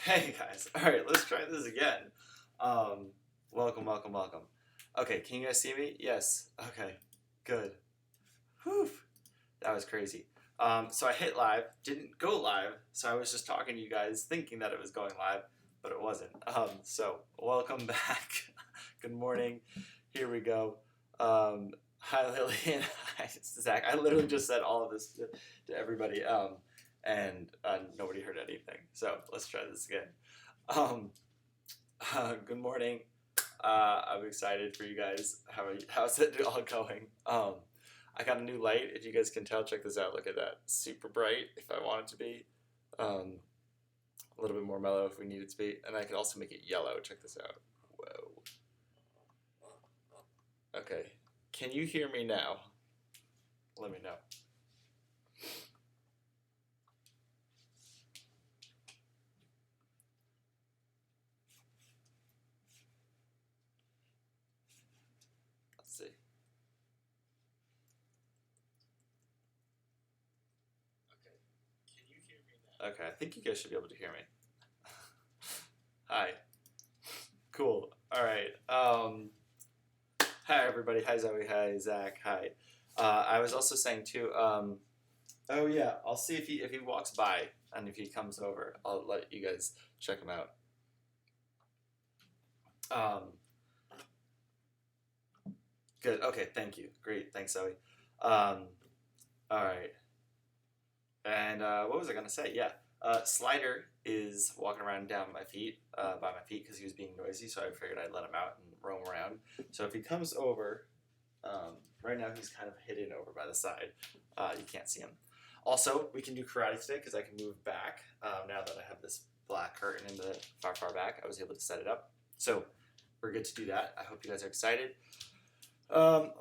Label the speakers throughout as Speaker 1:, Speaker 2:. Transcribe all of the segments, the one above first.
Speaker 1: Hey guys, alright, let's try this again. Welcome. Okay, can you guys see me? Yes. Okay, good. Whew, that was crazy. So I hit live, didn't go live, so I was just talking to you guys thinking that it was going live, but it wasn't. So welcome back. Good morning. Here we go. Hi Lillian, hi Zach. I literally just said all of this to everybody. And nobody heard anything. So let's try this again. Good morning. I'm excited for you guys. How's it all going? I got a new light. If you guys can tell, check this out. Look at that. Super bright if I want it to be. A little bit more mellow if we need it to be. And I can also make it yellow. Check this out. Whoa. Okay. Can you hear me now? Let me know. Let's see. Okay. Can you hear me now? Okay, I think you guys should be able to hear me. Hi. Cool. All right. Hi everybody. Hi Zoe. Hi Zach. Hi. I was also saying too. Oh yeah. I'll see if he walks by and if he comes over, I'll let you guys check him out. Good. Okay. Thank you. Great. Thanks, Zoe. All right. And what was I gonna say? Yeah. Slider is walking around down my feet, by my feet, because he was being noisy. So I figured I'd let him out and roam around. So if he comes over, right now he's kind of hidden over by the side. You can't see him. Also, we can do karate today because I can move back. Now that I have this black curtain in the far back, I was able to set it up. So we're good to do that. I hope you guys are excited.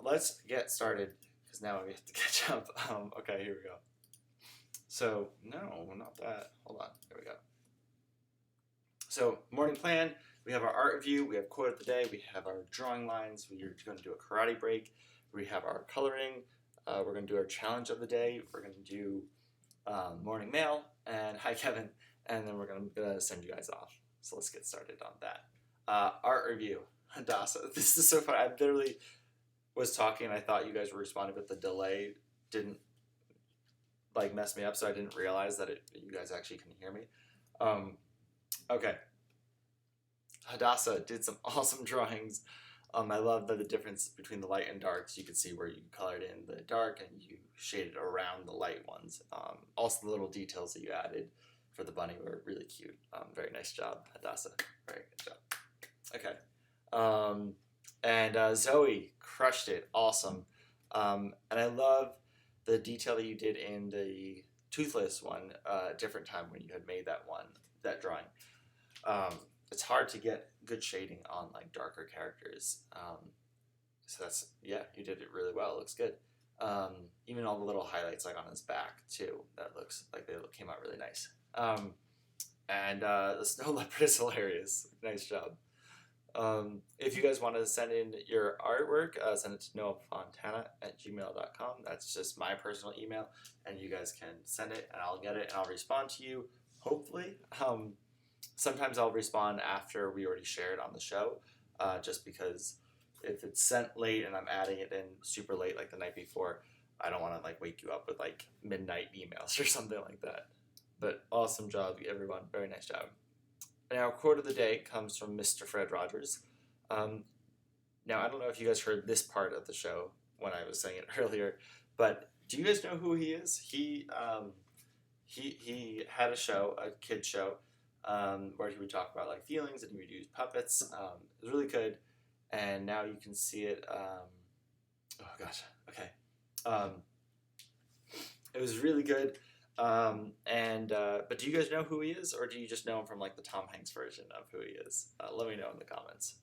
Speaker 1: Let's get started because now we have to catch up. Okay, here we go. So, no, not that. Hold on. There we go. So, morning plan. We have our art review. We have quote of the day. We have our drawing lines. We're going to do a karate break. We have our coloring. We're going to do our challenge of the day. We're going to do morning mail. And hi, Kevin. And then we're going to send you guys off. So, let's get started on that. Art review. Hadassah. This is so fun. I literally was talking and I thought you guys were responding, but the delay didn't mess me up, so I didn't realize that you guys actually couldn't hear me. Okay. Hadassah did some awesome drawings. I love the difference between the light and darks. You can see where you colored in the dark and you shaded around the light ones. Also, the little details that you added for the bunny were really cute. Very nice job, Hadassah. Very good job. Okay. And Zoe crushed it. Awesome. And I love the detail that you did in the toothless one, different time when you had made that drawing. It's hard to get good shading on darker characters. So that's, yeah, you did it really well. It looks good. Even all the little highlights on his back too, that looks like they came out really nice. And the snow leopard is hilarious. Nice job. If you guys want to send in your artwork, send it to noahfontana@gmail.com. That's just my personal email, and you guys can send it, and I'll get it, and I'll respond to you, hopefully. Sometimes I'll respond after we already shared on the show, just because if it's sent late and I'm adding it in super late, like the night before, I don't want to wake you up with midnight emails or something like that. But awesome job, everyone. Very nice job. And our quote of the day comes from Mr. Fred Rogers. Now, I don't know if you guys heard this part of the show when I was saying it earlier, but do you guys know who he is? He had a show, a kid show, where he would talk about feelings and he would use puppets. It was really good, and now you can see it. Oh gosh, okay. It was really good. But do you guys know who he is, or do you just know him from the Tom Hanks version of who he is? Let me know in the comments.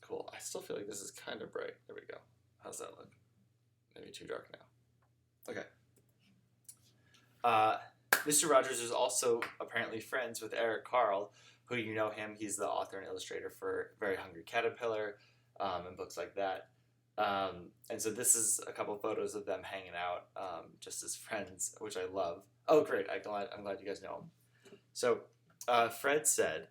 Speaker 1: Cool. I still feel like this is kind of bright. There we go. How's that look? Maybe too dark now. Okay. Mr. Rogers is also apparently friends with Eric Carle, who you know him. He's the author and illustrator for Very Hungry Caterpillar, and books like that. And so this is a couple photos of them hanging out, just as friends, which I love. Oh, great! I'm glad you guys know him. So Fred said,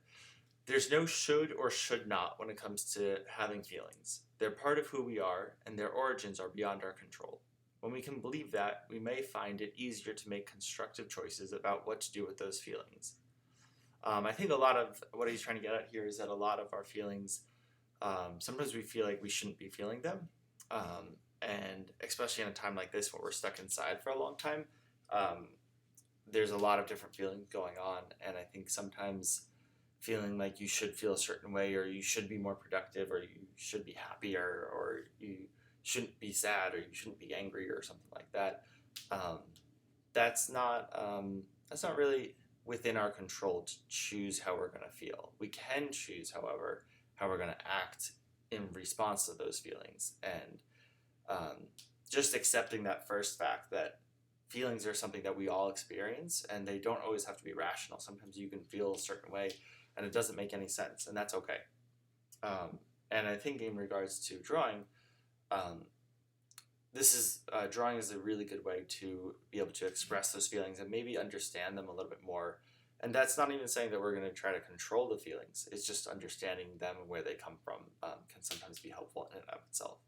Speaker 1: "There's no should or should not when it comes to having feelings. They're part of who we are, and their origins are beyond our control. When we can believe that, we may find it easier to make constructive choices about what to do with those feelings." I think a lot of what he's trying to get at here is that a lot of our feelings, sometimes we feel like we shouldn't be feeling them. And especially in a time like this where we're stuck inside for a long time, um, there's a lot of different feelings going on. And I think sometimes feeling like you should feel a certain way, or you should be more productive, or you should be happier, or you shouldn't be sad, or you shouldn't be angry, or something like that. Um, that's not really within our control to choose how we're going to feel. We can choose, however, how we're going to act in response to those feelings, and um, just accepting that first fact that feelings are something that we all experience, and they don't always have to be rational. Sometimes you can feel a certain way and it doesn't make any sense, and that's okay. Um, and I think in regards to drawing, um, this is drawing is a really good way to be able to express those feelings and maybe understand them a little bit more. And that's not even saying that we're going to try to control the feelings. It's just understanding them and where they come from can sometimes be helpful in and of itself.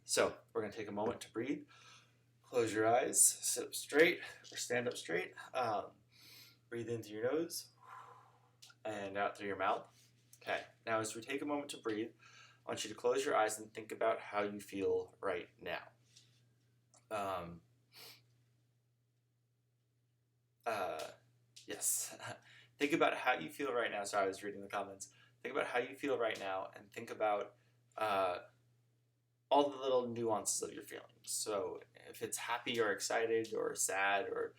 Speaker 1: So we're going to take a moment to breathe. Close your eyes, sit up straight or stand up straight. Breathe in through your nose and out through your mouth. Okay, now as we take a moment to breathe, I want you to close your eyes and think about how you feel right now. Yes. Think about how you feel right now. Sorry, I was reading the comments. Think about how you feel right now, and think about all the little nuances of your feelings. So if it's happy or excited or sad or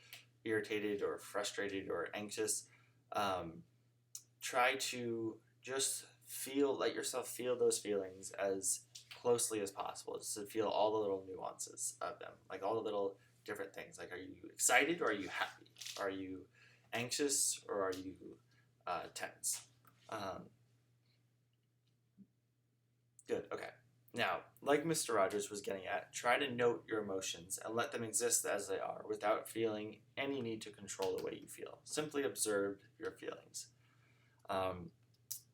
Speaker 1: irritated or frustrated or anxious, try to just let yourself feel those feelings as closely as possible, just to feel all the little nuances of them, like all the little different things. Like, are you excited or are you happy? Are you anxious or are you tense? Good, okay. Now, like Mr. Rogers was getting at, try to note your emotions and let them exist as they are without feeling any need to control the way you feel. Simply observe your feelings.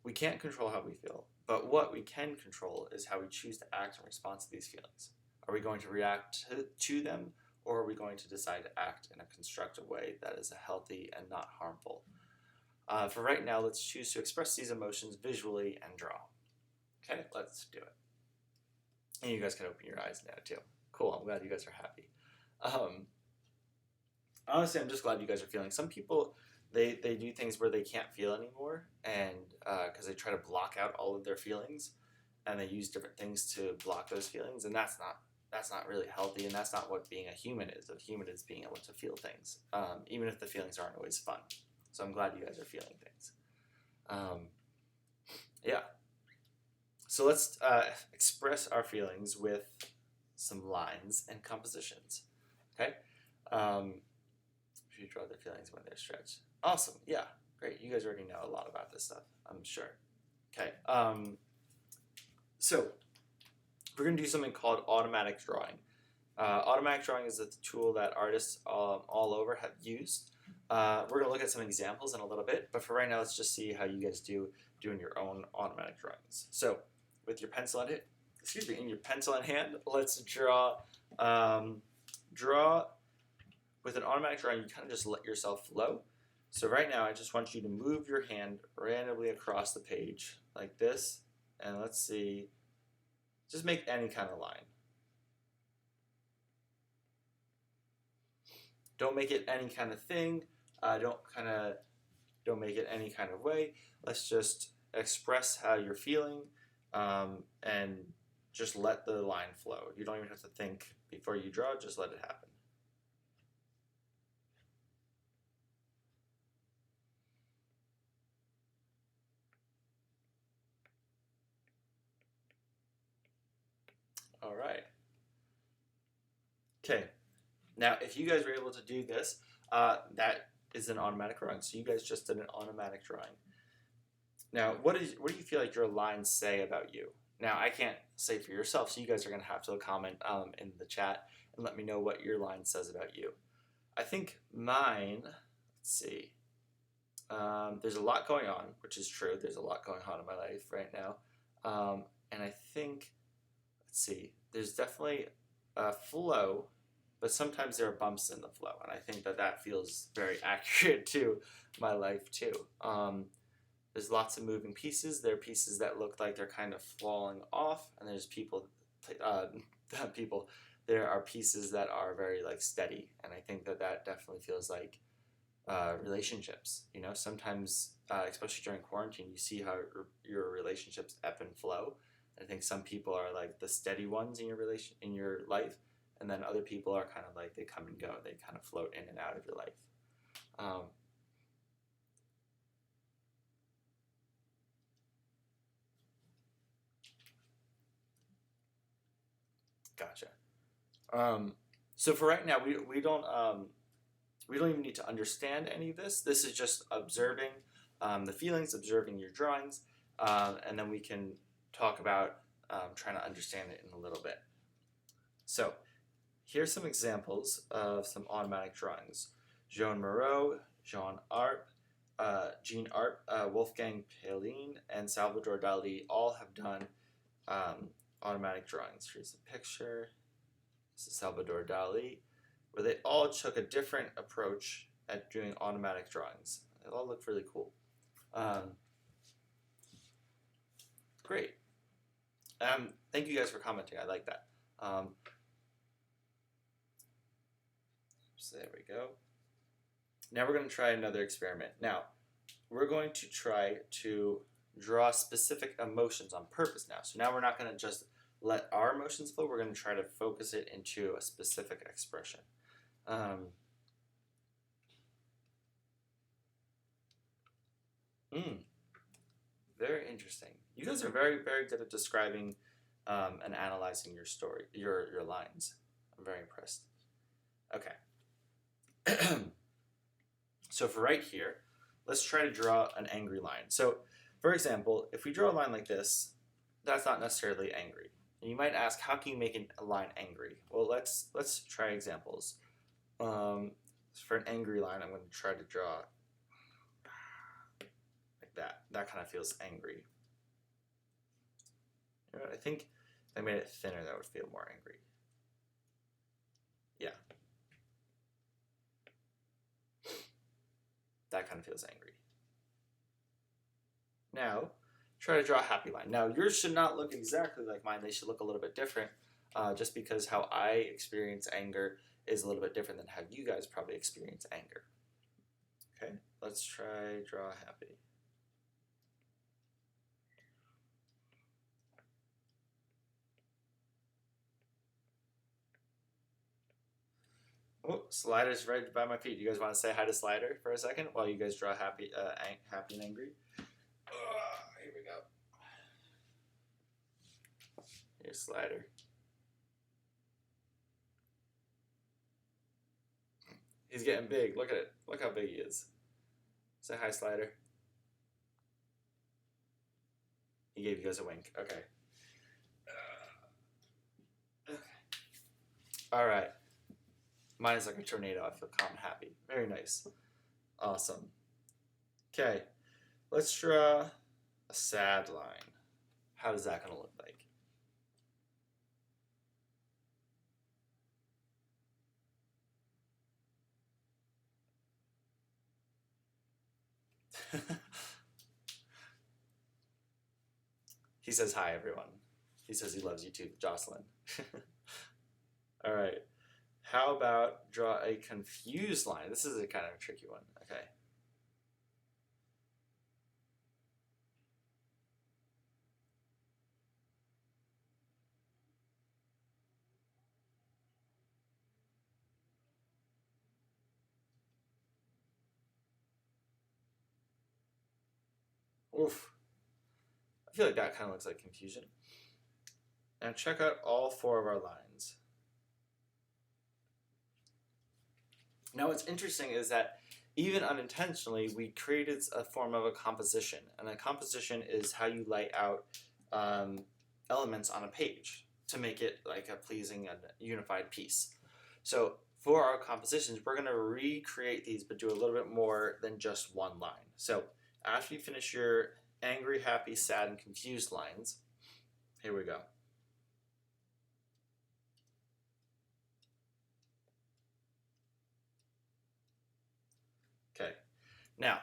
Speaker 1: We can't control how we feel, but what we can control is how we choose to act in response to these feelings. Are we going to react to them, or are we going to decide to act in a constructive way that is healthy and not harmful? For right now, let's choose to express these emotions visually and draw. Okay, let's do it. And you guys can open your eyes now too. Cool, I'm glad you guys are happy. Honestly, I'm just glad you guys are feeling. Some people, they do things where they can't feel anymore, and because they try to block out all of their feelings, and they use different things to block those feelings, and that's not really healthy, and that's not what being a human is. A human is being able to feel things, even if the feelings aren't always fun. So I'm glad you guys are feeling things. Yeah. So let's express our feelings with some lines and compositions. Okay. Should draw their feelings when they're stretched. Awesome. Yeah. Great. You guys already know a lot about this stuff, I'm sure. Okay. So we're going to do something called automatic drawing. Automatic drawing is a tool that artists all over have used. We're going to look at some examples in a little bit, but for right now, let's just see how you guys do doing your own automatic drawings. So with your pencil in your pencil in hand, let's draw. Draw with an automatic drawing. You kind of just let yourself flow. So right now, I just want you to move your hand randomly across the page like this, and let's see. Just make any kind of line. Don't make it any kind of thing. Don't make it any kind of way. Let's just express how you're feeling, and just let the line flow. You don't even have to think before you draw. Just let it happen. All right. Okay. Now, if you guys were able to do this, that is an automatic drawing. So you guys just did an automatic drawing. Now, what do you feel like your lines say about you? Now, I can't say for yourself, so you guys are going to have to comment in the chat and let me know what your line says about you. I think mine, let's see. There's a lot going on, which is true. There's a lot going on in my life right now. And I think, let's see, there's definitely a flow, but sometimes there are bumps in the flow. And I think that feels very accurate to my life too. There's lots of moving pieces. There are pieces that look like they're kind of falling off, and there's people. There are pieces that are very like steady, and I think that definitely feels like relationships. You know, sometimes, especially during quarantine, you see how your relationships ebb and flow. I think some people are like the steady ones in your life, and then other people are kind of like they come and go. They kind of float in and out of your life. Um, Gotcha. So for right now, we don't even need to understand any of this. This is just observing the feelings, observing your drawings, and then we can talk about trying to understand it in a little bit. So here's some examples of some automatic drawings. Jean Moreau, Jean Arp, Jean Arp, Wolfgang Peline, and Salvador Dali all have done automatic drawings. Here's a picture. This is Salvador Dali, where they all took a different approach at doing automatic drawings. They all look really cool. Great. Thank you guys for commenting. I like that. So there we go. Now we're going to try another experiment. Now, we're going to try to draw specific emotions on purpose now. So now we're not going to just let our emotions flow. We're going to try to focus it into a specific expression. Very interesting. You guys are very, very good at describing and analyzing your story, your lines. I'm very impressed. Okay. So for right here, let's try to draw an angry line. So, for example, if we draw a line like this, that's not necessarily angry. And you might ask, how can you make a line angry? Well, let's try examples. For an angry line, I'm going to try to draw like that. That kind of feels angry. You know, I think if I made it thinner, that would feel more angry. Yeah. That kind of feels angry. Now, try to draw a happy line. Now, yours should not look exactly like mine. They should look a little bit different, just because how I experience anger is a little bit different than how you guys probably experience anger. Okay, let's try draw happy. Oh, Slider's right by my feet. You guys want to say hi to Slider for a second while you guys draw happy, happy and angry? Here we go. Here's Slider. He's getting big. Look at it. Look how big he is. Say hi, Slider. He gave you guys a wink. Okay. Okay. All right. Mine is like a tornado. I feel calm and happy. Very nice. Awesome. Okay. Let's draw a sad line. How is that going to look like? He says hi, everyone. He says he loves you too, Jocelyn. All right. How about draw a confused line? This is a kind of tricky one. Okay. Oof. I feel like that kind of looks like confusion. And check out all 4 of our lines. Now what's interesting is that even unintentionally, we created a form of a composition. And a composition is how you lay out elements on a page to make it like a pleasing and unified piece. So for our compositions, we're going to recreate these, but do a little bit more than just one line. So after you finish your angry, happy, sad, and confused lines, here we go. Okay, now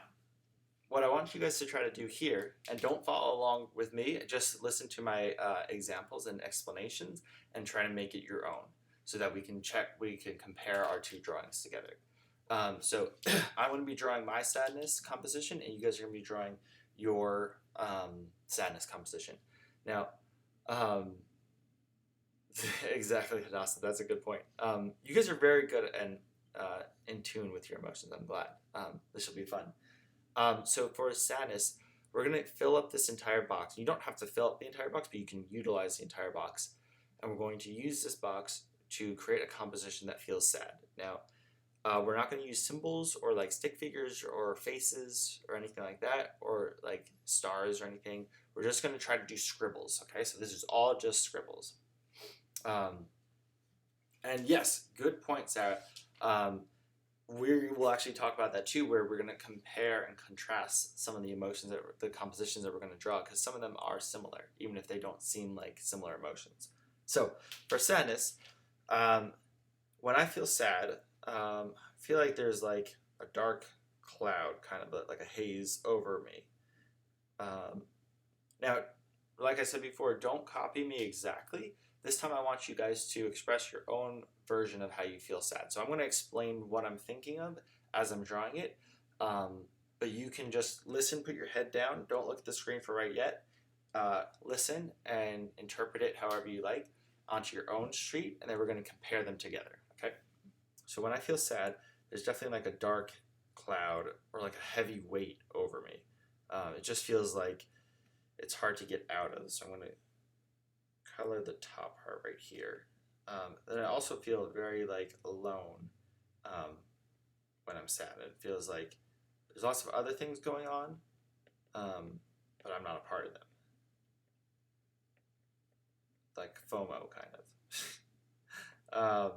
Speaker 1: what I want you guys to try to do here, and don't follow along with me, just listen to my examples and explanations and try to make it your own so that we can compare our two drawings together. So I'm going to be drawing my sadness composition, and you guys are going to be drawing your sadness composition. Now, exactly, Hadassah, that's a good point. You guys are very good and in tune with your emotions. I'm glad. This will be fun. So for sadness, we're going to fill up this entire box. You don't have to fill up the entire box, but you can utilize the entire box. And we're going to use this box to create a composition that feels sad. Now, we're not going to use symbols or like stick figures or faces or anything like that, or like stars or anything. We're just going to try to do scribbles, okay? So this is all just scribbles. And yes, good point, Sarah. We will actually talk about that too, where we're going to compare and contrast some of the emotions, the compositions that we're going to draw, because some of them are similar, even if they don't seem like similar emotions. So for sadness, when I feel sad, I feel like there's like a dark cloud, kind of like a haze over me. Now, like I said before, don't copy me exactly. This time I want you guys to express your own version of how you feel sad. So I'm going to explain what I'm thinking of as I'm drawing it, but you can just listen, put your head down, don't look at the screen for right yet, listen and interpret it however you like onto your own street, and then we're going to compare them together, okay? So when I feel sad, there's definitely like a dark cloud or like a heavy weight over me. It just feels like it's hard to get out of. So I'm going to color the top part right here. Then I also feel very like alone when I'm sad. It feels like there's lots of other things going on, but I'm not a part of them. Like FOMO, kind of.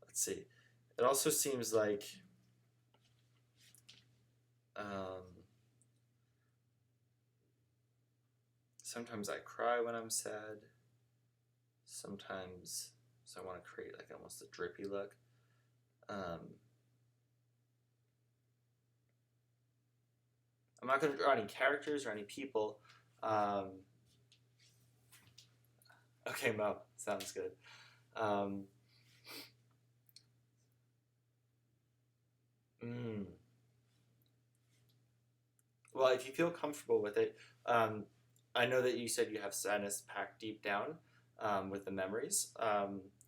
Speaker 1: Let's see. It also seems like sometimes I cry when I'm sad. Sometimes, so I want to create like almost a drippy look. I'm not going to draw any characters or any people. Okay, Mo, sounds good. Well, if you feel comfortable with it, I know that you said you have sadness packed deep down with the memories.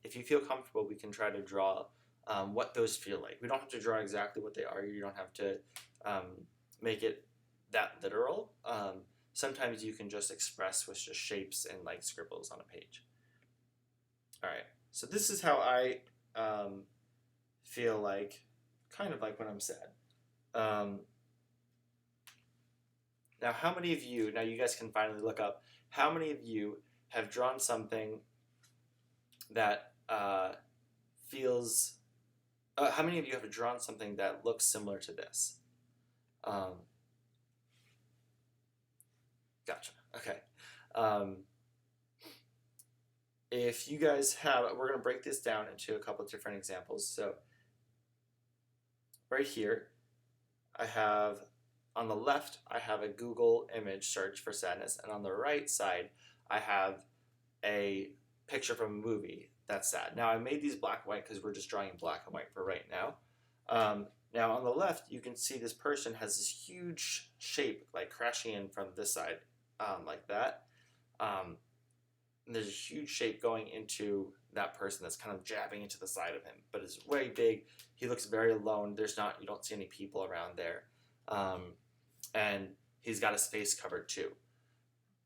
Speaker 1: If you feel comfortable, we can try to draw what those feel like. We don't have to draw exactly what they are. You don't have to make it that literal. Sometimes you can just express with just shapes and like scribbles on a page. All right, so this is how I feel like, kind of like when I'm sad. Now, how many of you, now you guys can finally look up, how many of you have drawn something that feels, how many of you have drawn something that looks similar to this? Gotcha, okay. If you guys have, we're going to break this down into a couple of different examples. So right here, I have, on the left, I have a Google image search for sadness, and on the right side, I have a picture from a movie that's sad. Now, I made these black and white because we're just drawing black and white for right now. Now, on the left, you can see this person has this huge shape, like crashing in from this side, like that. And there's a huge shape going into that person that's kind of jabbing into the side of him, but it's way big. He looks very alone. You don't see any people around there. And he's got his face covered too.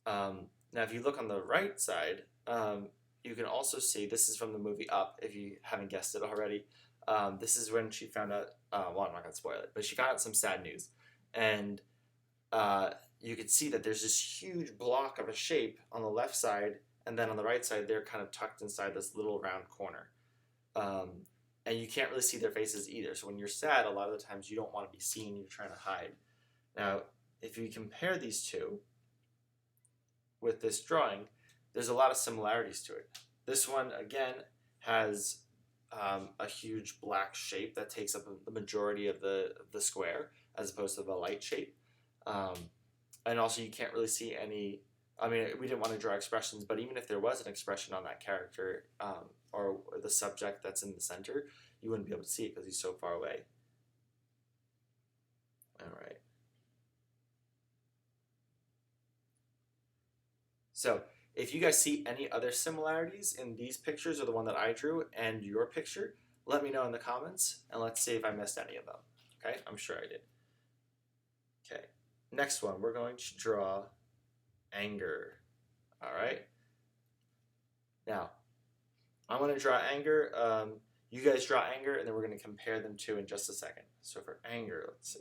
Speaker 1: Now, if you look on the right side, you can also see, this is from the movie Up, if you haven't guessed it already. This is when she found out, well, I'm not going to spoil it, but she found out some sad news. And you can see that there's this huge block of a shape on the left side, and then on the right side, they're kind of tucked inside this little round corner. and you can't really see their faces either. So when you're sad, a lot of the times you don't want to be seen, you're trying to hide. Now, if you compare these two with this drawing, there's a lot of similarities to it. This one, again, has a huge black shape that takes up the majority of the square, as opposed to the light shape. And also, you can't really see any. I mean, we didn't want to draw expressions, but even if there was an expression on that character or the subject that's in the center, you wouldn't be able to see it because he's so far away. All right. So if you guys see any other similarities in these pictures or the one that I drew and your picture, let me know in the comments, and let's see if I missed any of them. Okay, I'm sure I did. Okay, next one, we're going to draw anger. All right. Now, I'm going to draw anger. You guys draw anger, and then we're going to compare them two in just a second. So for anger, let's see.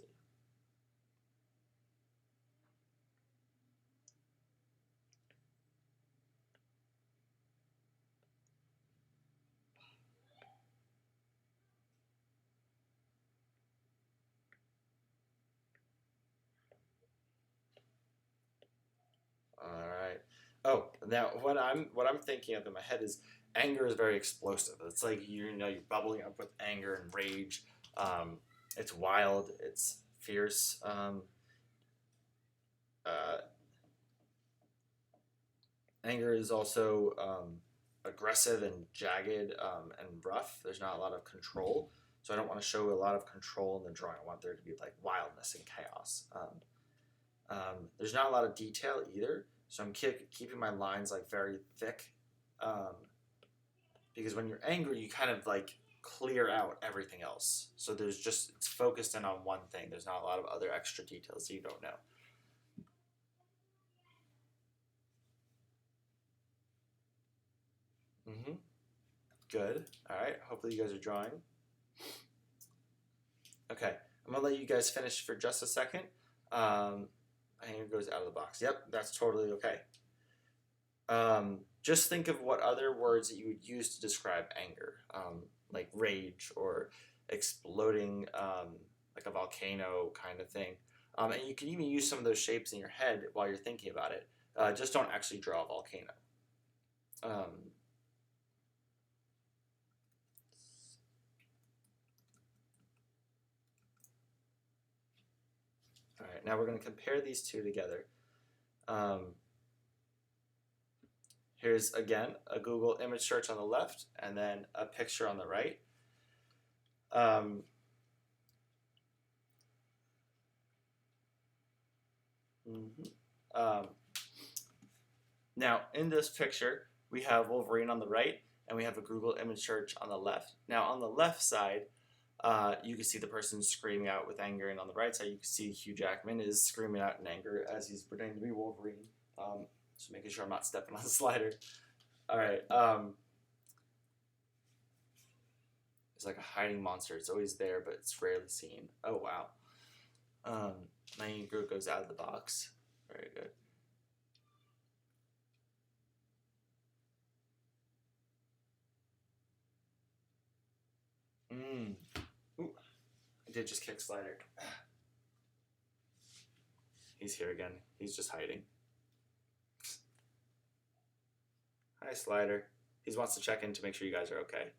Speaker 1: All right. Oh, now what I'm thinking of in my head is anger is very explosive. It's like you're bubbling up with anger and rage. It's wild. It's fierce. Anger is also aggressive and jagged and rough. There's not a lot of control, so I don't want to show a lot of control in the drawing. I want there to be like wildness and chaos. There's not a lot of detail either, so I'm keeping my lines like very thick, because when you're angry, you kind of like clear out everything else. So it's focused in on one thing. There's not a lot of other extra details that you don't know. Good. All right. Hopefully you guys are drawing. Okay. I'm gonna let you guys finish for just a second. Anger goes out of the box. Yep, that's totally okay. Just think of what other words that you would use to describe anger, like rage or exploding, like a volcano kind of thing. And you can even use some of those shapes in your head while you're thinking about it. Just don't actually draw a volcano. All right, now we're going to compare these two together. Here's, again, a Google image search on the left and then a picture on the right. Now, in this picture, we have Wolverine on the right and we have a Google image search on the left. Now, on the left side, you can see the person screaming out with anger, and on the right side, you can see Hugh Jackman is screaming out in anger as he's pretending to be Wolverine. Just making sure I'm not stepping on the slider. All right. It's like a hiding monster. It's always there, but it's rarely seen. Oh, wow. Anger goes out of the box. Very good. Ooh, I did just kick Slider. He's here again. He's just hiding. Hi, Slider. He wants to check in to make sure you guys are okay.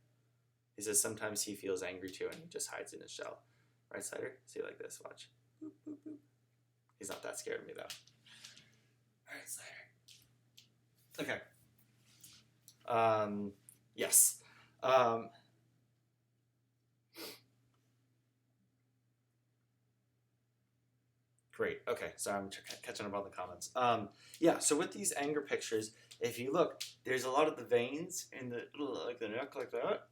Speaker 1: He says sometimes he feels angry too, and he just hides in his shell. Right, Slider? See, like this. Watch. Boop, boop, boop. He's not that scared of me, though. All right, Slider. Okay. Yes. Great. Okay, so I'm catching up on the comments. Yeah, so with these anger pictures, if you look, there's a lot of the veins in the neck like that.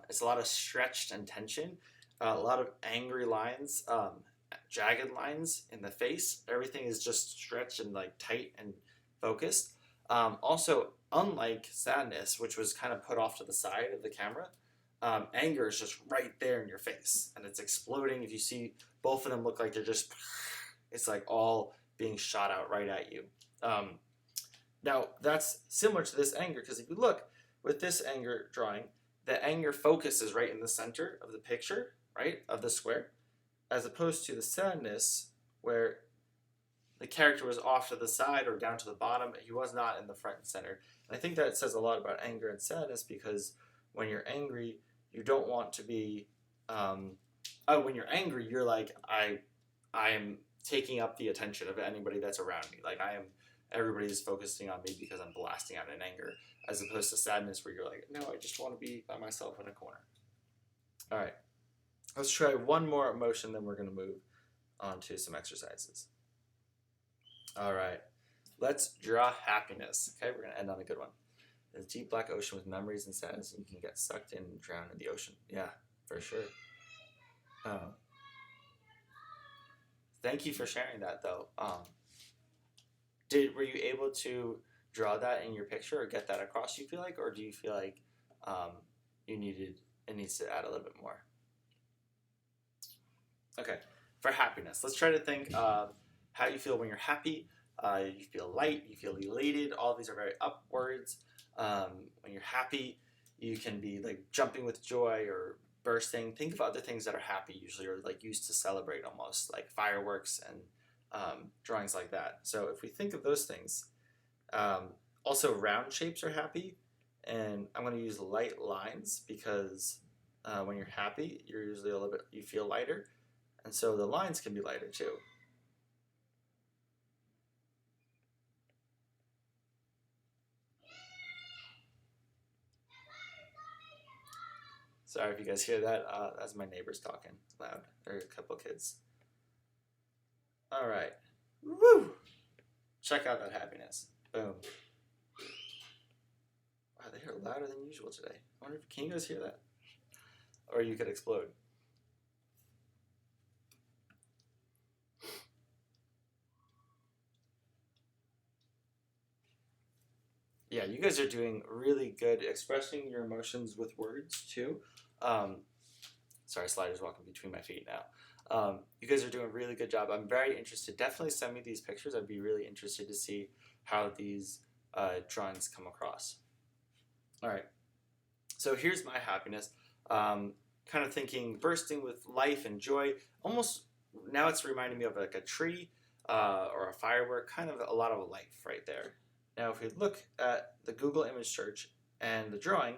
Speaker 1: It's a lot of stretched and tension, a lot of angry lines, jagged lines in the face. Everything is just stretched and like tight and focused. Also, unlike sadness, which was kind of put off to the side of the camera, anger is just right there in your face, and it's exploding. If you see, both of them look like they're just, it's like all being shot out right at you. Now, that's similar to this anger, because if you look with this anger drawing, the anger focus is right in the center of the picture, right, of the square, as opposed to the sadness where the character was off to the side or down to the bottom. He was not in the front and center. And I think that says a lot about anger and sadness, because when you're angry, you don't want to be. When you're angry, you're like, I am taking up the attention of anybody that's around me. Like everybody's focusing on me because I'm blasting out in anger, as opposed to sadness where you're like, no, I just want to be by myself in a corner. All right, let's try one more emotion, then we're going to move on to some exercises. All right, let's draw happiness. Okay, we're going to end on a good one. There's a deep black ocean with memories and sadness, and you can get sucked in and drown in the ocean. Yeah, for sure. Thank you for sharing that, though. Were you able to draw that in your picture or get that across, you feel like, or do you feel like it needs to add a little bit more? Okay, for happiness, let's try to think of how you feel when you're happy. You feel light, you feel elated. All of these are very upwards. When you're happy, you can be like jumping with joy or bursting. Think of other things that are happy usually, or like used to celebrate almost, like fireworks and drawings like that. So if we think of those things, also round shapes are happy, and I'm going to use light lines because when you're happy, you're usually you feel lighter, and so the lines can be lighter too. Sorry if you guys hear that. That's my neighbors talking loud. There are a couple kids. All right. Woo! Check out that happiness. Boom. Wow, they are louder than usual today. I wonder can you guys hear that? Or you could explode. Yeah, you guys are doing really good expressing your emotions with words too. Sorry, slider's walking between my feet now. You guys are doing a really good job. I'm very interested. Definitely send me these pictures. I'd be really interested to see how these drawings come across. All right. So here's my happiness. Kind of thinking bursting with life and joy. Almost now it's reminding me of like a tree or a firework. Kind of a lot of life right there. Now, if we look at the Google image search and the drawing,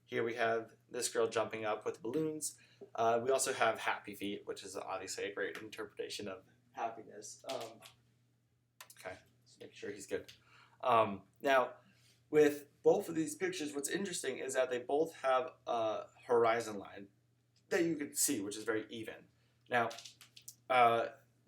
Speaker 1: here we have this girl jumping up with balloons. We also have happy feet, which is obviously a great interpretation of happiness. Okay, just make sure he's good. Now, with both of these pictures, what's interesting is that they both have a horizon line that you can see, which is very even. Now,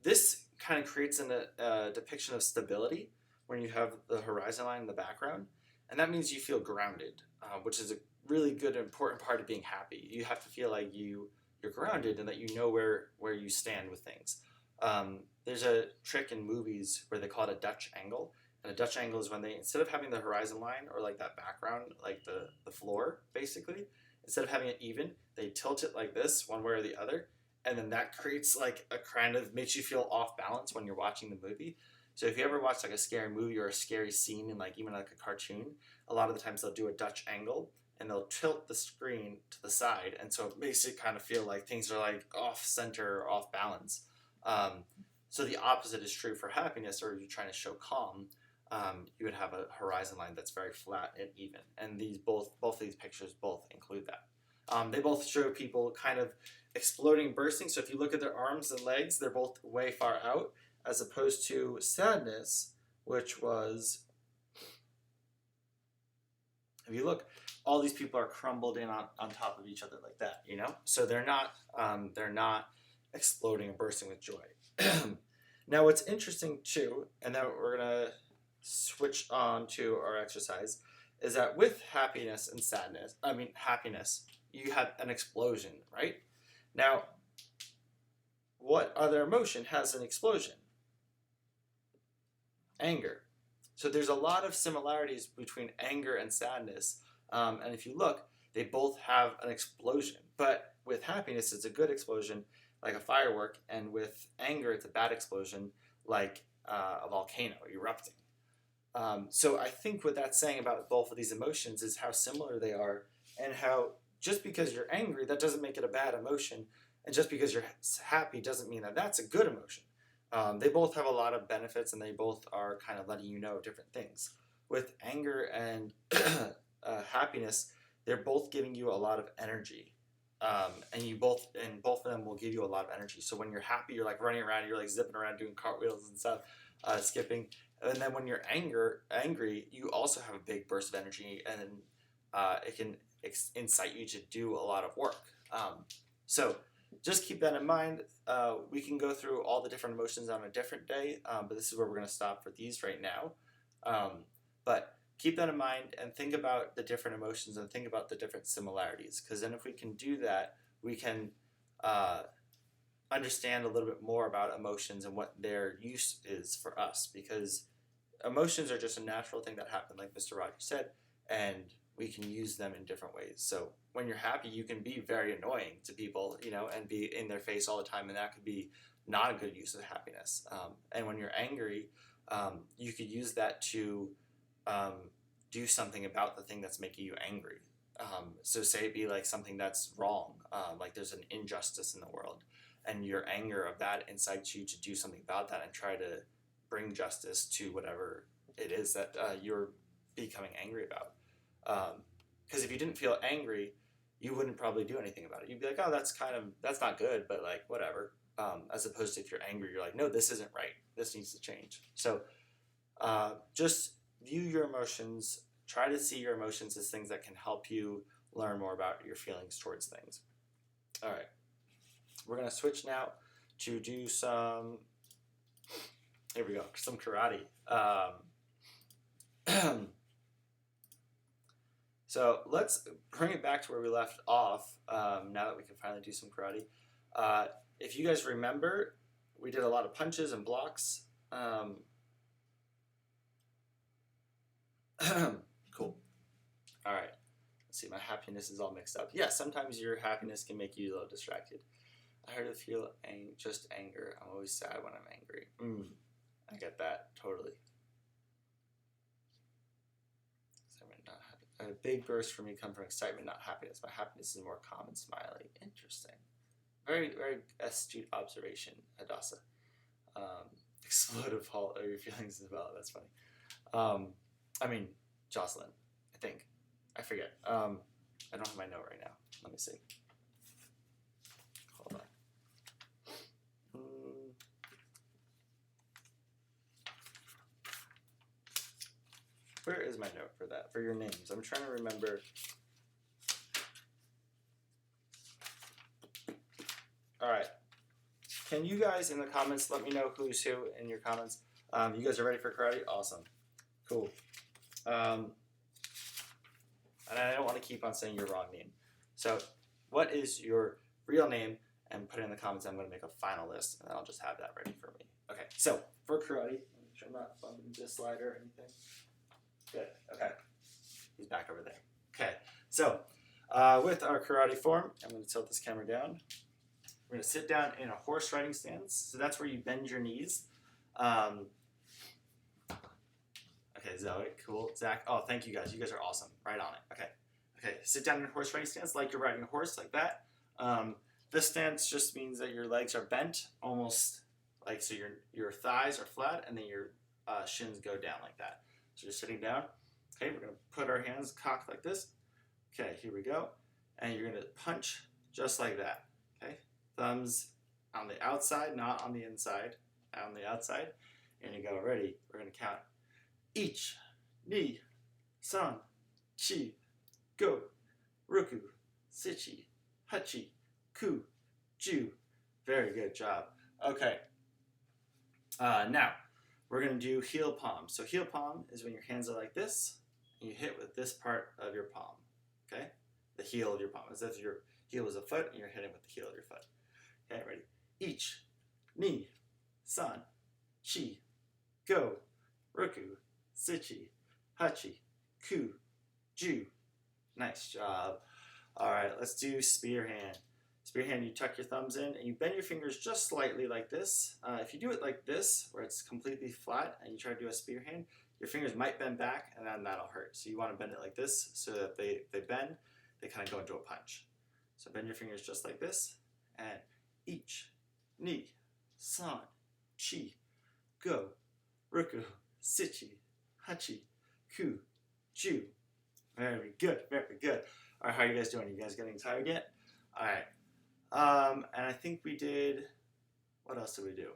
Speaker 1: this kind of creates a depiction of stability when you have the horizon line in the background, and that means you feel grounded, which is a really good, important part of being happy. You have to feel like you're grounded and that you know where you stand with things. There's a trick in movies where they call it a Dutch angle, and a Dutch angle is when they, instead of having the horizon line or like that background, like the floor, basically, instead of having it even, they tilt it like this, one way or the other, and then that creates like a kind of, makes you feel off balance when you're watching the movie. So if you ever watch like a scary movie or a scary scene in like even like a cartoon, a lot of the times they'll do a Dutch angle and they'll tilt the screen to the side, and so it makes it kind of feel like things are like off center or off balance. So the opposite is true for happiness, or you're trying to show calm. You would have a horizon line that's very flat and even, and both of these pictures both include that. They both show people kind of exploding, bursting. So if you look at their arms and legs, they're both way far out, as opposed to sadness, which was, if you look, all these people are crumbled in on top of each other like that, you know? So they're not exploding and bursting with joy. Now what's interesting too, and then we're gonna switch on to our exercise, is that with happiness and happiness, you have an explosion, right? Now, what other emotion has an explosion? Anger. So there's a lot of similarities between anger and sadness, and if you look, they both have an explosion. But with happiness, it's a good explosion, like a firework, and with anger, it's a bad explosion, like a volcano erupting. So I think what that's saying about both of these emotions is how similar they are, and how just because you're angry, that doesn't make it a bad emotion. And just because you're happy doesn't mean that that's a good emotion. They both have a lot of benefits, and they both are kind of letting you know different things. With anger and happiness, they're both giving you a lot of energy. And both of them will give you a lot of energy. So when you're happy, you're like running around, you're like zipping around doing cartwheels and stuff, skipping. And then when you're angry, you also have a big burst of energy, and it can incite you to do a lot of work. So just keep that in mind. We can go through all the different emotions on a different day, but this is where we're going to stop for these right now. But keep that in mind and think about the different emotions and think about the different similarities, because then if we can do that, we can understand a little bit more about emotions and what their use is for us, because emotions are just a natural thing that happen, like Mr. Rogers said, and we can use them in different ways. So when you're happy, you can be very annoying to people, and be in their face all the time, and that could be not a good use of happiness. And when you're angry, you could use that to do something about the thing that's making you angry. So say it be like something that's wrong, like there's an injustice in the world, and your anger of that incites you to do something about that and try to bring justice to whatever it is that you're becoming angry about. Because if you didn't feel angry, you wouldn't probably do anything about it. You'd be like, oh, that's not good, but like whatever. As opposed to if you're angry, you're like, no, this isn't right. This needs to change. So just view your emotions. Try to see your emotions as things that can help you learn more about your feelings towards things. All right. We're going to switch now to do some, here we go, some karate. So let's bring it back to where we left off, now that we can finally do some karate. If you guys remember, we did a lot of punches and blocks. Cool. All right. Let's see, my happiness is all mixed up. Yeah, sometimes your happiness can make you a little distracted. I heard it feel just anger. I'm always sad when I'm angry. I get that, totally. Not happy. A big burst for me comes from excitement, not happiness. My happiness is more calm and smiley. Interesting. Very, very astute observation, Hadassah. Explosive halt of your feelings as well. That's funny. Jocelyn, I think. I forget. I don't have my note right now. Let me see. Hold on. Where is my note for that? For your names. I'm trying to remember. All right. Can you guys in the comments let me know who's who in your comments? You guys are ready for karate? Awesome. Cool. And I don't want to keep on saying your wrong name. So what is your real name? And put it in the comments. I'm going to make a final list, and I'll just have that ready for me. Okay, so for karate, make sure I'm not bumping this slider or anything. Good, okay. He's back over there. Okay, so with our karate form, I'm going to tilt this camera down. We're going to sit down in a horse riding stance. So that's where you bend your knees. Okay, Zoe, cool. Zach, oh, thank you guys. You guys are awesome. Right on it. Okay, sit down in a horse riding stance like you're riding a horse, like that. This stance just means that your legs are bent, almost like, so your thighs are flat, and then your shins go down like that. So you're sitting down. Okay, we're going to put our hands cocked like this. Okay, here we go. And you're going to punch just like that. Okay, thumbs on the outside, not on the inside. On the outside. And you go, ready. We're going to count. Ich, ni, san, chi, go, roku, sichi, hachi, ku, ju. Very good job. Okay. Now, we're going to do heel palm. So heel palm is when your hands are like this, and you hit with this part of your palm. Okay? The heel of your palm. As if your heel is a foot, and you're hitting with the heel of your foot. Okay, ready? Ich, ni, san, chi, go, roku, sichi, hachi, ku, ju. Nice job. All right, let's do spear hand. Spear hand, you tuck your thumbs in and you bend your fingers just slightly like this. If you do it like this, where it's completely flat, and you try to do a spear hand, your fingers might bend back, and then that'll hurt. So you want to bend it like this so that they bend. they kind of go into a punch. So bend your fingers just like this, and ich, ni, san, chi, go, ruku, sichi, hachi, ku, ju. Very good, very good. All right, how are you guys doing? Are you guys getting tired yet? All right. And I think we did, what else did we do?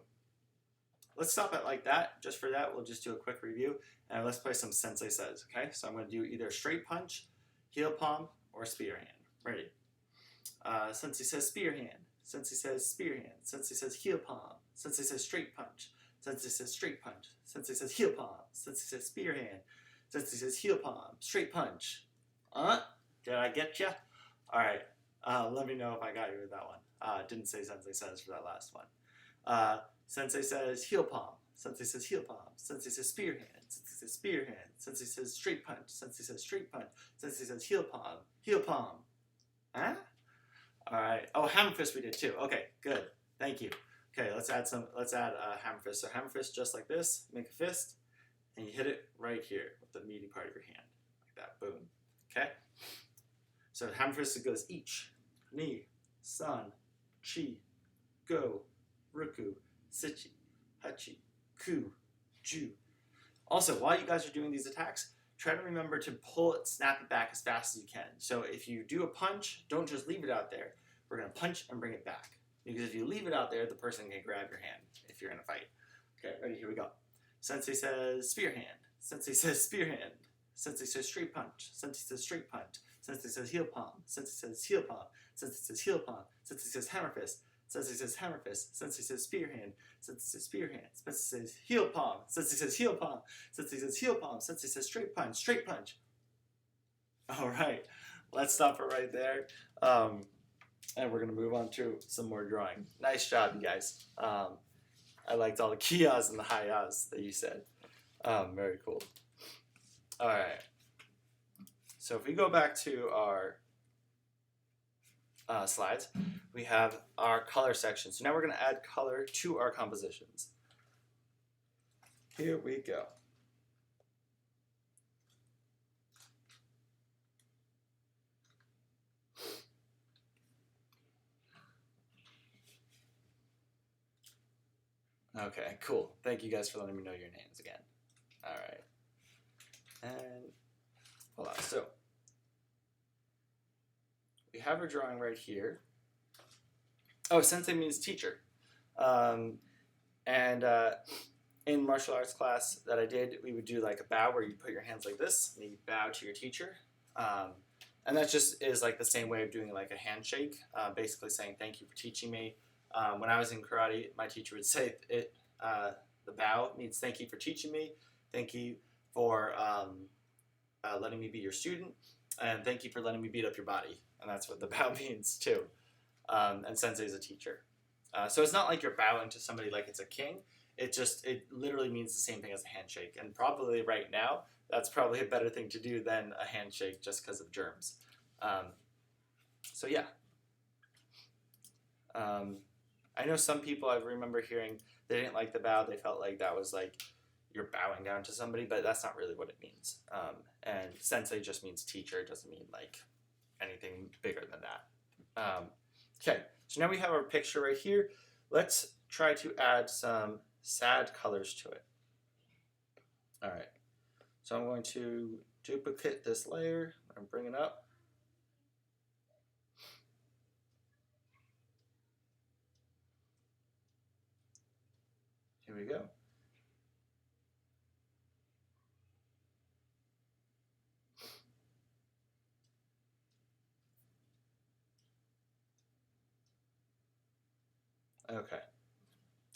Speaker 1: Let's stop it like that. Just for that, we'll just do a quick review. And let's play some Sensei Says, okay? So I'm going to do either straight punch, heel palm, or spear hand. Ready? Sensei says spear hand. Sensei says spear hand. Sensei says heel palm. Sensei says straight punch. Sensei says straight punch. Sensei says heel palm. Sensei says spear hand. Sensei says heel palm. Straight punch. Did I get ya? All right. Let me know if I got you with that one. Didn't say Sensei Says for that last one. Sensei says heel palm. Sensei says heel palm. Sensei says spear hand. Sensei says spear hand. Sensei says straight punch. Sensei says straight punch. Sensei says heel palm. Heel palm. Huh? All right. Oh, hammer fist we did too. Okay, good. Thank you. Okay, let's add hammer fist. So hammer fist just like this. Make a fist, and you hit it right here with the meaty part of your hand, like that. Boom. Okay. So hammer fist, it goes ich, ni, san, chi, go, ruku, sichi, hachi, ku, ju. Also, while you guys are doing these attacks, try to remember to pull it, snap it back as fast as you can. So if you do a punch, don't just leave it out there. We're going to punch and bring it back. Because if you leave it out there, the person can grab your hand if you're in a fight. Okay, ready? Here we go. Sensei says spear hand. Sensei says spear hand. Sensei says straight punch. Sensei says straight punch. Sensei says heel palm. Sensei says heel palm. Sensei says heel palm. Sensei says hammer fist. Sensei says hammer fist. Sensei says spear hand. Sensei says spear hand. Sensei says heel palm. Sensei says heel palm. Sensei says heel palm. Sensei says straight punch. Straight punch. All right, let's stop it right there. And we're going to move on to some more drawing. Nice job, you guys. I liked all the kiyas and the hayas that you said. Very cool. All right. So if we go back to our slides, we have our color section. So now we're going to add color to our compositions. Here we go. Okay, cool. Thank you guys for letting me know your names again. All right. And hold on. So we have our drawing right here. Oh, sensei means teacher. In martial arts class that I did, we would do like a bow where you put your hands like this and you bow to your teacher. And that just is like the same way of doing like a handshake, basically saying thank you for teaching me. When I was in karate, my teacher would say the bow means thank you for teaching me, thank you for letting me be your student, and thank you for letting me beat up your body. And that's what the bow means too. And sensei is a teacher. So it's not like you're bowing to somebody like it's a king. It literally means the same thing as a handshake. And probably right now, that's probably a better thing to do than a handshake just because of germs. So yeah. I know some people I remember hearing they didn't like the bow. They felt like that was like you're bowing down to somebody, but that's not really what it means. And sensei just means teacher. It doesn't mean like anything bigger than that. Okay, so now we have our picture right here. Let's try to add some sad colors to it. All right, so I'm going to duplicate this layer and bring it up. Here we go. Okay,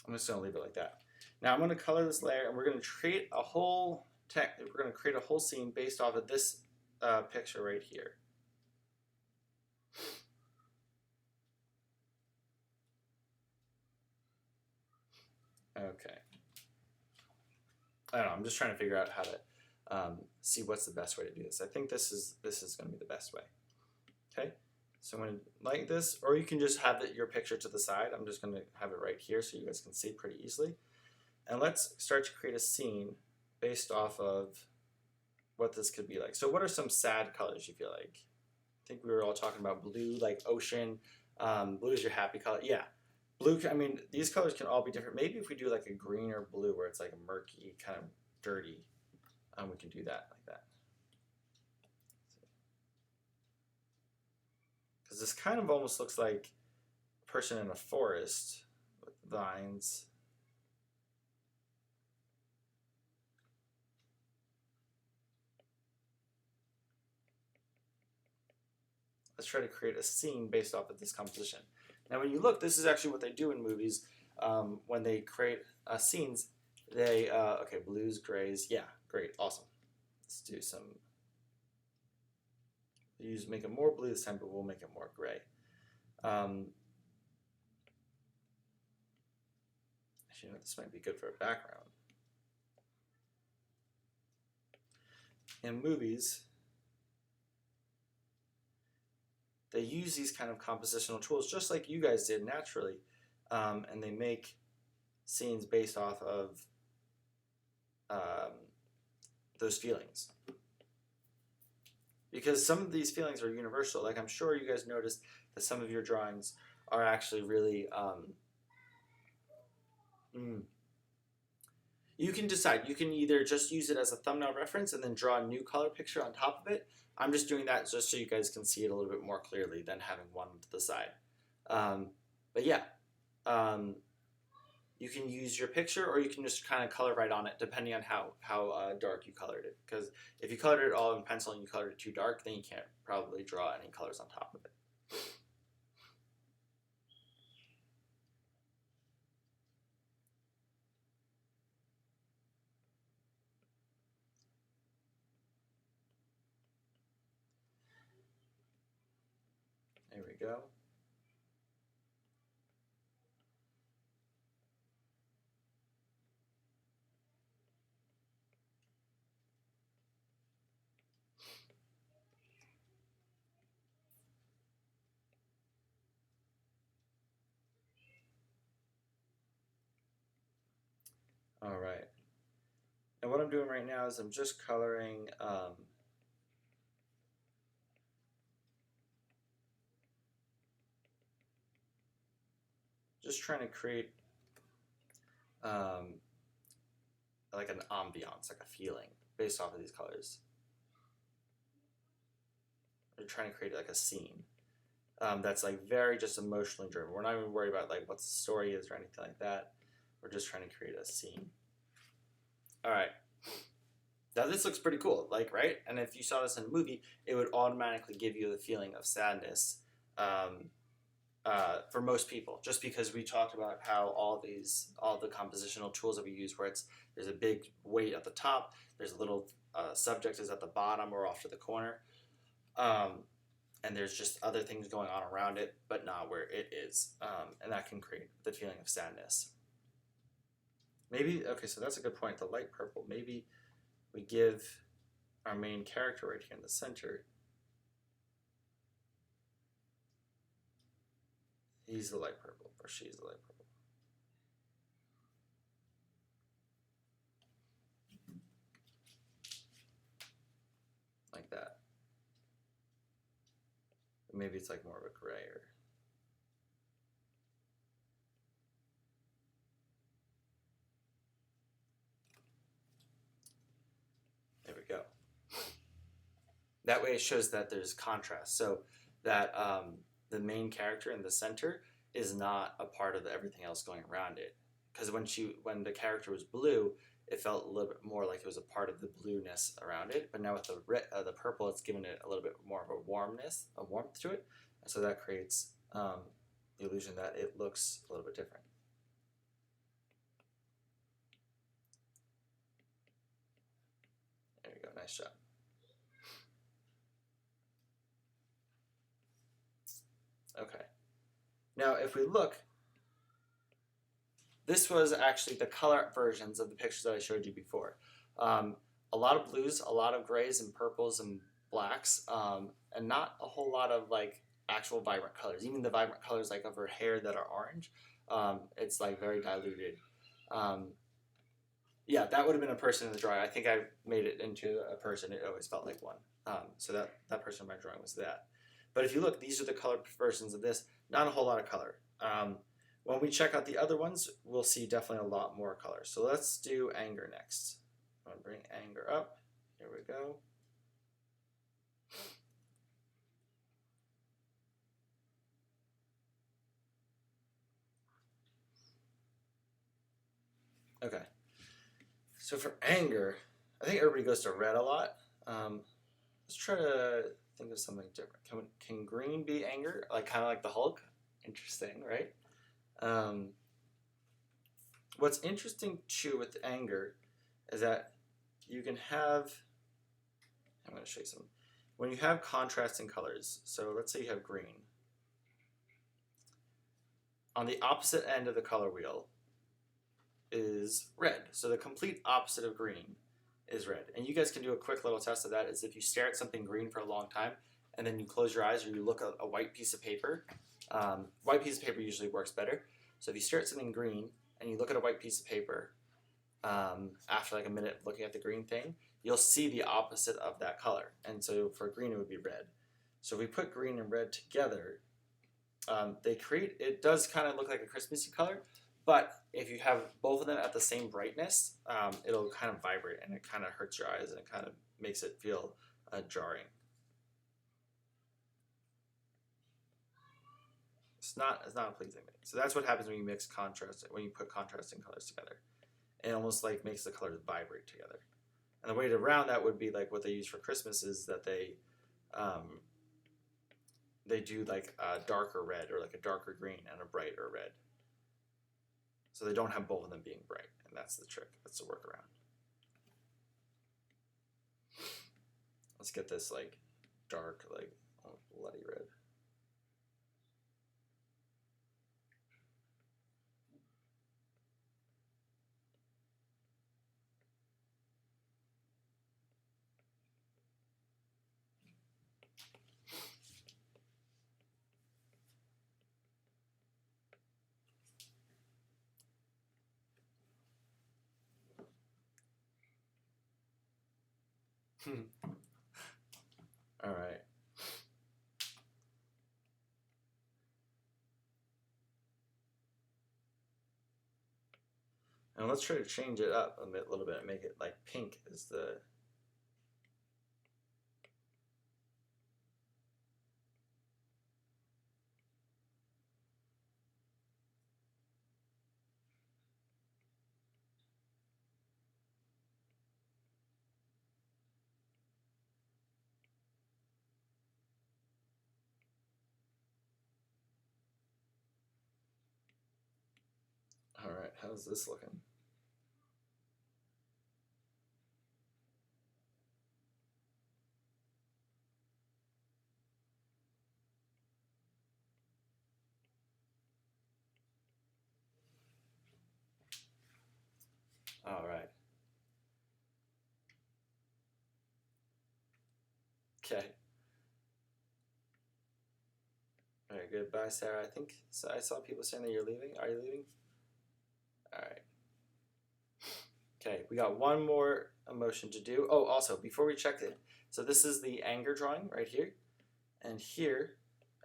Speaker 1: I'm just going to leave it like that. Now I'm going to color this layer, and we're going to create a whole we're going to create a whole scene based off of this picture right here. Okay. I don't know. I'm just trying to figure out how to see what's the best way to do this. I think this is going to be the best way. Okay. So I'm going to like this, or you can just have your picture to the side. I'm just going to have it right here so you guys can see pretty easily. And let's start to create a scene based off of what this could be like. So what are some sad colors you feel like? think we were all talking about blue, like ocean. Blue is your happy color. Yeah. Blue, I mean, these colors can all be different. Maybe if we do like a green or blue where it's like a murky, kind of dirty, we can do that like that. Because this kind of almost looks like a person in a forest with vines. Let's try to create a scene based off of this composition. Now, when you look, this is actually what they do in movies when they create scenes. They okay, blues, grays, yeah, great, awesome. Let's do some. Make it more blue this time, but we'll make it more gray. Actually, this might be good for a background. In movies, they use these kind of compositional tools just like you guys did naturally, and they make scenes based off of those feelings. Because some of these feelings are universal. Like I'm sure you guys noticed that some of your drawings are actually really you can decide. You can either just use it as a thumbnail reference and then draw a new color picture on top of it. I'm just doing that just so you guys can see it a little bit more clearly than having one to the side. But yeah, you can use your picture or you can just kind of color right on it depending on how dark you colored it. Because if you colored it all in pencil and you colored it too dark, then you can't probably draw any colors on top of it. There we go. All right. And what I'm doing right now is I'm just coloring just trying to create like an ambiance, like a feeling based off of these colors. We're trying to create like a scene that's like very just emotionally driven. We're not even worried about like what the story is or anything like that. We're just trying to create a scene. All right. Now this looks pretty cool, like, right? And if you saw this in a movie, it would automatically give you the feeling of sadness for most people, just because we talked about how all the compositional tools that we use, where there's a big weight at the top, there's a little subject is at the bottom or off to the corner, and there's just other things going on around it, but not where it is, and that can create the feeling of sadness. Maybe, okay, so that's a good point, the light purple. Maybe we give our main character right here in the center, he's the light purple, or she's the light purple. Like that. Maybe it's like more of a gray or... There we go. That way it shows that there's contrast, so that the main character in the center is not a part of everything else going around it. Because when the character was blue, it felt a little bit more like it was a part of the blueness around it. But now with the purple, it's given it a little bit more of a warmth to it, and so that creates the illusion that it looks a little bit different. There you go, nice job. Okay. Now, if we look, this was actually the color versions of the pictures that I showed you before. A lot of blues, a lot of grays and purples and blacks, and not a whole lot of like actual vibrant colors. Even the vibrant colors like of her hair that are orange, it's like very diluted. Yeah, that would have been a person in the drawing. I think I made it into a person. It always felt like one. So that person in my drawing was that. But if you look, these are the colored versions of this. Not a whole lot of color. When we check out the other ones, we'll see definitely a lot more color. So let's do anger next. I'm going to bring anger up. Here we go. Okay. So for anger, I think everybody goes to red a lot. Let's try to think of something different. Can green be anger? Like kind of like the Hulk? Interesting, right? What's interesting too with anger is that you can have, I'm going to show you some, when you have contrasting colors, so let's say you have green. On the opposite end of the color wheel is red. So the complete opposite of green is red. And you guys can do a quick little test of that is if you stare at something green for a long time and then you close your eyes or you look at a white piece of paper, white piece of paper usually works better. So if you stare at something green and you look at a white piece of paper after like a minute looking at the green thing, you'll see the opposite of that color. And so for green it would be red. So if we put green and red together, it does kind of look like a Christmassy color, but if you have both of them at the same brightness, it'll kind of vibrate and it kind of hurts your eyes and it kind of makes it feel jarring. It's not a pleasing thing. So that's what happens when you mix contrast, when you put contrasting colors together. It almost like makes the colors vibrate together. And the way around that would be like what they use for Christmas is that they do like a darker red or like a darker green and a brighter red. So they don't have both of them being bright, and that's the trick. That's the workaround. Let's get this like dark, like almost bloody red. All right. And let's try to change it up a little bit and make it like pink is the... All right, how's this looking? All right. Okay. All right, good. Bye, Sarah. I think so. I saw people saying that you're leaving. Are you leaving? All right. Okay, we got one more emotion to do. Oh, also, before we check it, so this is the anger drawing right here, and here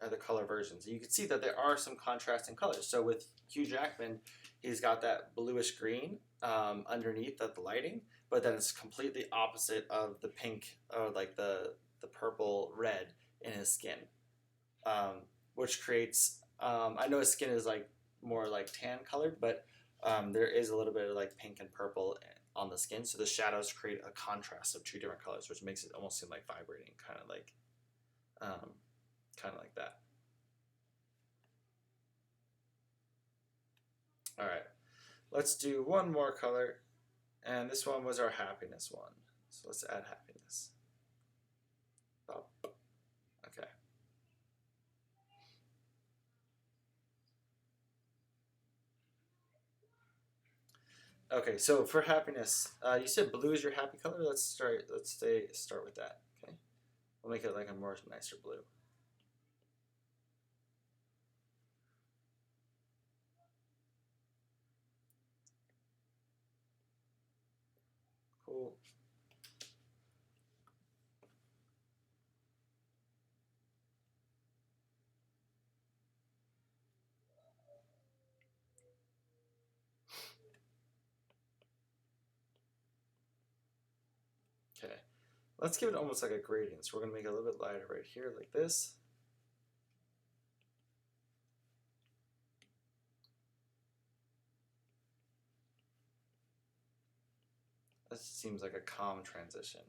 Speaker 1: are the color versions. You can see that there are some contrasting colors. So with Hugh Jackman, he's got that bluish green underneath the lighting, but then it's completely opposite of the pink or like the purple red in his skin, which creates, I know his skin is like more like tan colored, but there is a little bit of like pink and purple on the skin, so the shadows create a contrast of two different colors, which makes it almost seem like vibrating, kind of like that. All right, let's do one more color, and this one was our happiness one. So let's add happiness. Okay. Okay, so for happiness, you said blue is your happy color. Let's start with that. Okay, we'll make it like a more nicer blue. Cool. Let's give it almost like a gradient. So we're going to make it a little bit lighter right here like this. This seems like a calm transition.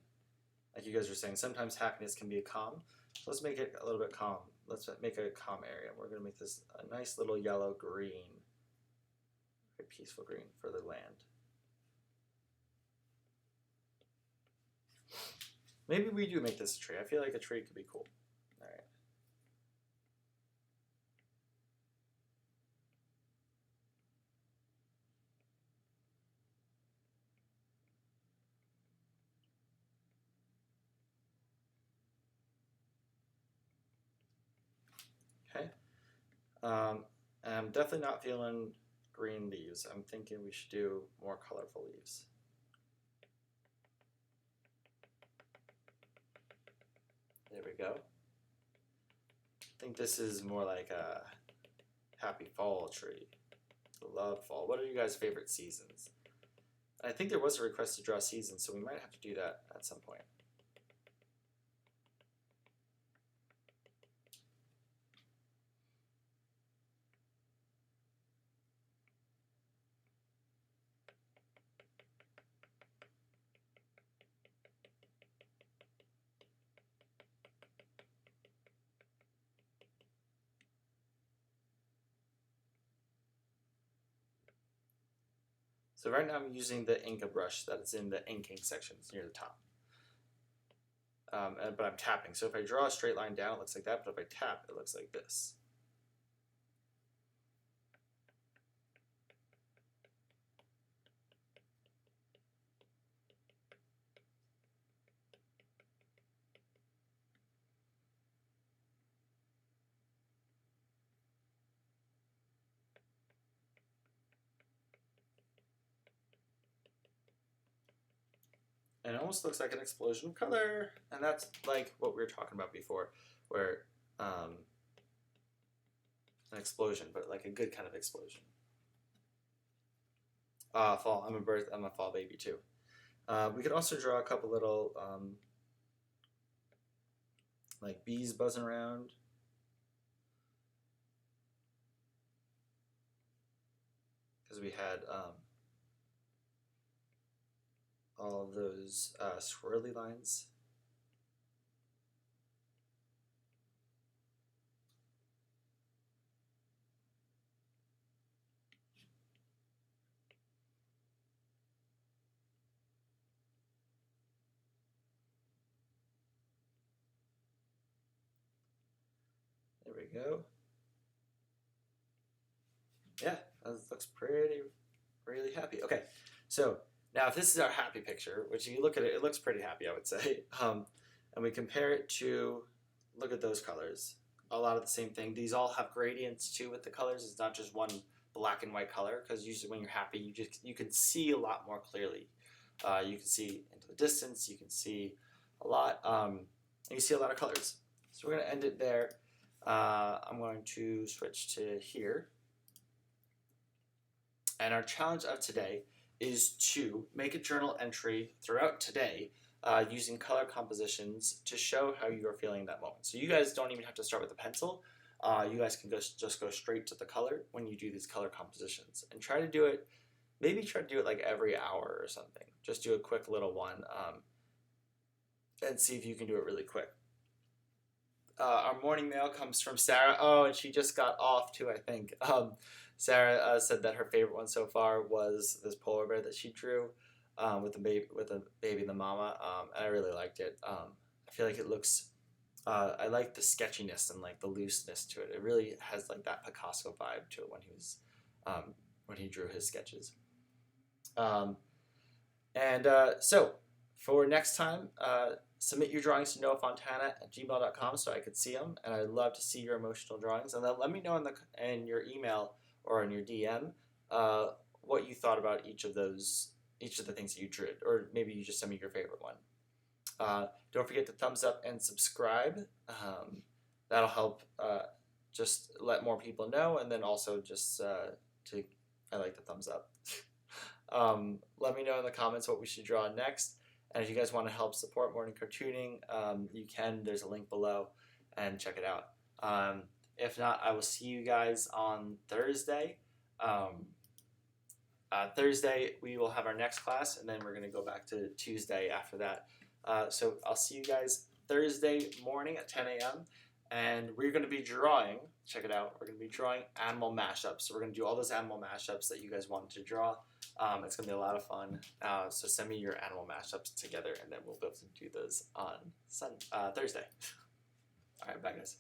Speaker 1: Like you guys were saying, sometimes happiness can be a calm. So let's make it a little bit calm. Let's make a calm area. We're going to make this a nice little yellow green, a peaceful green for the land. Maybe we do make this a tree. I feel like a tree could be cool. All right. Okay. And I'm definitely not feeling green leaves. I'm thinking we should do more colorful leaves. There we go. I think this is more like a happy fall tree. Love fall. What are you guys' favorite seasons? I think there was a request to draw seasons, so we might have to do that at some point. So right now I'm using the Inka brush that is in the inking sections near the top. But I'm tapping. So if I draw a straight line down, it looks like that. But if I tap, it looks like this. And it almost looks like an explosion of color. And that's like what we were talking about before, where an explosion, but like a good kind of explosion. Fall. I'm a fall baby too. We could also draw a couple little like bees buzzing around. Because we had all of those swirly lines. There we go. Yeah, that looks really happy. Okay, so now if this is our happy picture, which if you look at it, it looks pretty happy, I would say. And we compare it to, look at those colors. A lot of the same thing. These all have gradients too with the colors. It's not just one black and white color, because usually when you're happy, you can see a lot more clearly. You can see into the distance. You can see a lot. And you see a lot of colors. So we're going to end it there. I'm going to switch to here. And our challenge of today is to make a journal entry throughout today using color compositions to show how you are feeling that moment. So you guys don't even have to start with a pencil. You guys can just go straight to the color when you do these color compositions. And try to do it, maybe try to do it like every hour or something. Just do a quick little one and see if you can do it really quick. Our morning mail comes from Sarah. Oh, and she just got off too, I think. Sarah said that her favorite one so far was this polar bear that she drew with the baby and the mama, and I really liked it. I feel like it looks. I like the sketchiness and like the looseness to it. It really has like that Picasso vibe to it when he drew his sketches. So for next time, submit your drawings to noahfontana@gmail.com so I could see them, and I'd love to see your emotional drawings. And then let me know in your email or in your DM what you thought about each of the things that you drew, or maybe you just send me your favorite one. Don't forget to thumbs up and subscribe. That'll help just let more people know, and then also just I like the thumbs up. Let me know in the comments what we should draw next, And if you guys want to help support morning cartooning, you can. There's a link below, and check it out. If not, I will see you guys on Thursday. Thursday we will have our next class, and then we're going to go back to Tuesday after that. So I'll see you guys Thursday morning at 10 a.m. And we're going to be drawing, check it out, we're going to be drawing animal mashups. So we're going to do all those animal mashups that you guys wanted to draw. It's going to be a lot of fun. So send me your animal mashups together, and then we'll be able to do those on Thursday. All right, bye guys.